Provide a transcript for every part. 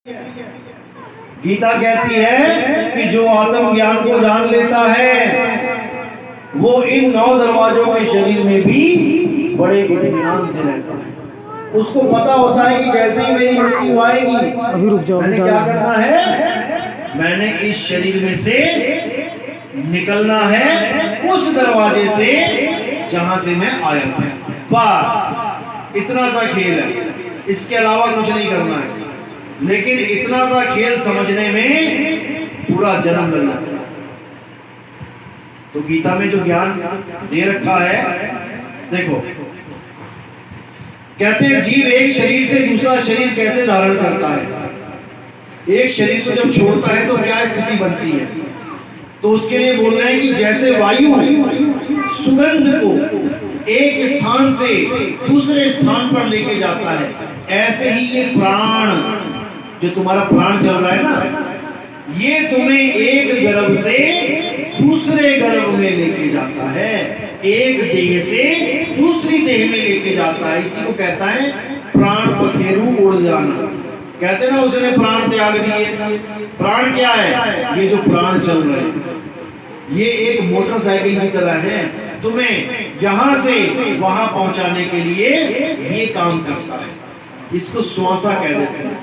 गीता कहती है कि जो आत्म ज्ञान को जान लेता है वो इन 9 दरवाजों के शरीर में भी बड़े इत्मीनान से रहता है। उसको पता होता है कि जैसे ही मेरी मृत्यु आएगी अभी रुक जाओ, मैंने क्या करना है, मैंने इस शरीर में से निकलना है उस दरवाजे से जहां से मैं आया था। बस इतना सा खेल है, इसके अलावा कुछ नहीं करना है। लेकिन इतना सा खेल समझने में पूरा जन्म लगना है। तो गीता में जो ज्ञान दे रखा है, देखो कहते हैं जीव एक शरीर से दूसरा शरीर कैसे धारण करता है। एक शरीर को जब छोड़ता है तो क्या स्थिति बनती है, तो उसके लिए बोल रहे हैं कि जैसे वायु सुगंध को एक स्थान से दूसरे स्थान पर लेके जाता है, ऐसे ही ये प्राण, जो तुम्हारा प्राण चल रहा है ना, ये तुम्हें एक गर्भ से दूसरे गर्भ में लेके जाता है, एक देह से दूसरी देह में लेके जाता है। इसी को कहता है प्राण पखेरु उड़ जाना। कहते ना उसने प्राण त्याग दिए। प्राण क्या है? ये जो प्राण चल रहे हैं, ये एक मोटरसाइकिल की तरह है, तुम्हें यहां से वहां पहुंचाने के लिए ये काम करता है। इसको श्वासा कह देते हैं,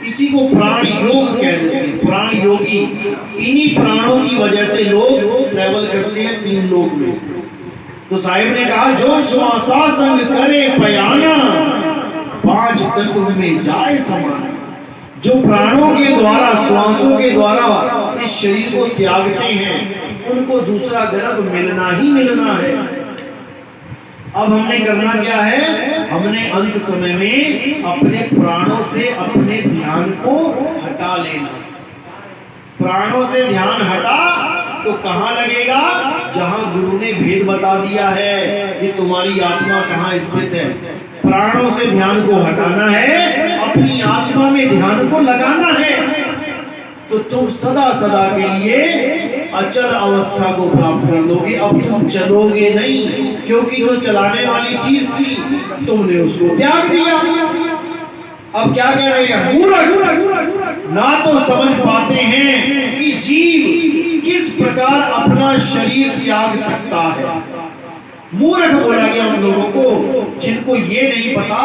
इसी को प्राण योग कह देते हैं। प्राण योगी, इन्हीं प्राणों की वजह से लोग ट्रैवल करते हैं 3 लोक में। तो साहिब ने कहा जो श्वासा संग करे पयाना, 5 तत्व में जाए समाना। जो प्राणों के द्वारा, श्वासों के द्वारा इस शरीर को त्यागते हैं, उनको दूसरा गर्भ मिलना ही मिलना है। अब हमने करना क्या है, हमने अंत समय में अपने प्राणों से अपने ध्यान को हटा लेना। प्राणों से ध्यान हटा तो कहां लगेगा? जहां गुरु ने भेद बता दिया है कि तुम्हारी आत्मा कहां स्थित है। प्राणों से ध्यान को हटाना है, अपनी आत्मा में ध्यान को लगाना है, तो तुम सदा सदा के लिए अचल अवस्था को प्राप्त कर लोगे। अब तुम चलोगे नहीं, क्योंकि जो चलाने वाली चीज थी तुमने उसको त्याग दिया। अब क्या कह रहे हैं? मूर्ख ना तो समझ पाते हैं कि जीव किस प्रकार अपना शरीर त्याग सकता है। मूर्ख बोला गया उन लोगों को जिनको ये नहीं पता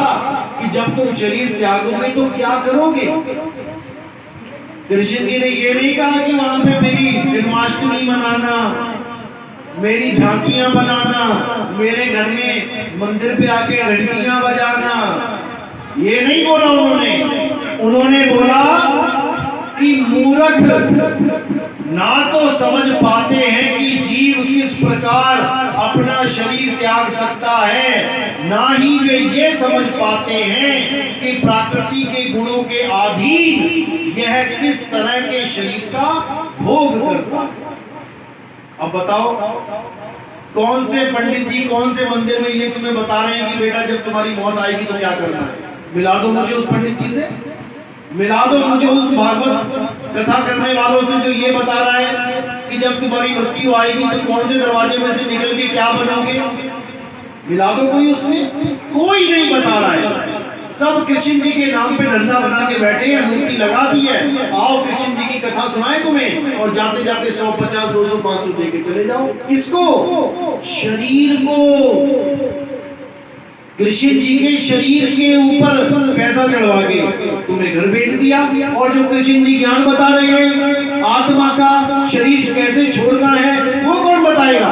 कि जब तुम शरीर त्यागोगे तो क्या करोगे। कृष्ण जी ने ये नहीं कहा कि वहां पे मेरी जन्माष्टमी मनाना, मेरी झांकियां बनाना, मेरे घर में मंदिर पे आके घंटियां बजाना, ये नहीं बोला उन्होंने। उन्होंने बोला कि मूर्ख ना तो समझ पाते हैं कि जीव किस प्रकार अपना शरीर त्याग सकता है, ना ही वे ये समझ पाते हैं कि प्रकृति के गुणों के अधीन यह किस तरह के शरीर का भोग करता है। अब बताओ कौन से पंडित जी कौन से मंदिर में ये तुम्हें बता रहे हैं कि बेटा जब तुम्हारी मौत आएगी तो क्या करना है। मिला दो मुझे उस पंडित जी से, मिला दो मुझे उस भागवत कथा करने वालों से जो ये बता रहा है कि जब तुम्हारी मृत्यु आएगी तो कौन से दरवाजे में से निकल के क्या बनोगे। मिला दो कोई उससे, कोई नहीं बता रहा है। सब कृष्ण जी के नाम पे धंधा बना के बैठे हैं, मूर्ति लगा दी है, आओ कृष्ण जी की कथा सुनाए तुम्हें, और जाते जाते 100, 50, 200, 500 दे के चले जाओ। किसको? शरीर को। कृष्ण जी के शरीर के ऊपर पैसा चढ़वा के तुम्हें घर भेज दिया, और जो कृष्ण जी ज्ञान बता रहे हैं आत्मा का शरीर कैसे छोड़ना है, वो कौन बताएगा?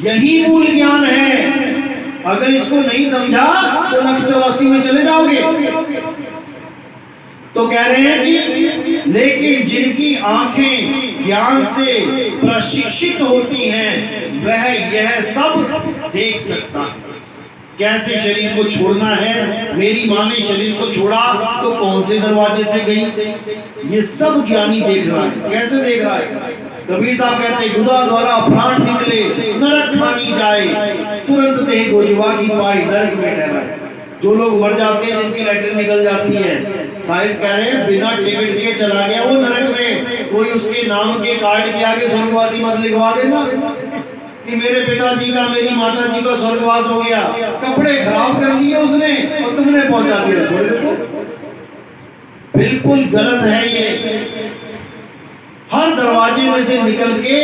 यही मूल ज्ञान है। अगर इसको नहीं समझा तो 184 में चले जाओगे। तो कह रहे हैं कि लेकिन जिनकी आंखें ज्ञान से प्रशिक्षित होती हैं वह यह सब देख सकता है, कैसे शरीर को छोड़ना है। मेरी माँ ने शरीर को छोड़ा तो कौन से दरवाजे से गई, ये सब ज्ञानी देख रहा है। कैसे देख रहा है? कबीर साहब कहते हैं गुदा द्वारा प्राण निकले नरक खानी जाए, तुरंत देह गोजवा की पाई नरक में ठहराए। जो लोग मर जाते हैं जिनकी लैट्रिन निकल जाती है, साहिब कह रहे हैं बिना टिकट के चला गया वो नरक में। कोई उसके नाम के कार्ड के आगे स्वर्गवासी मत लिखवा देना कि मेरे पिताजी का मेरी माता जी का स्वर्गवास हो गया। कपड़े खराब कर दिए उसने और तुमने पहुंचा दिया स्वर्ग को। बिल्कुल गलत है ये। हर दरवाजे में से निकल के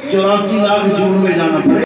84 लाख जून में जाना पड़ेगा।